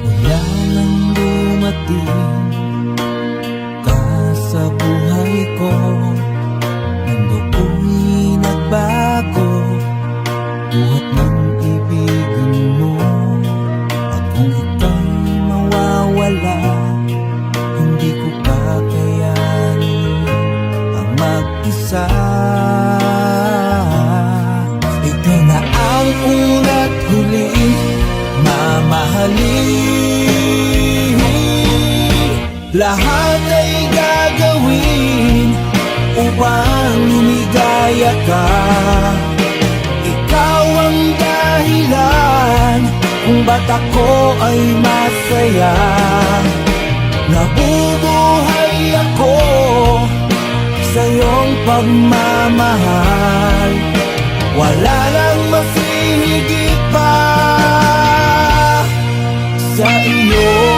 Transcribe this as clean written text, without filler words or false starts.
Mula nang dumating ka sa buhay ko, mundo ko'y nagbago, buhat ng ibigin mo. At kung ika'y mawawala, hindi ko kakayanin ang mag-isa. Ito na ang una't huli, mamahalin. Lahat ay gagawin upang lumigaya ka. Ikaw ang dahilan kung ba't ako ay masaya. Nabubuhay ako sa iyong pagmamahal. Wala nang mas hihigit pa sa iyo.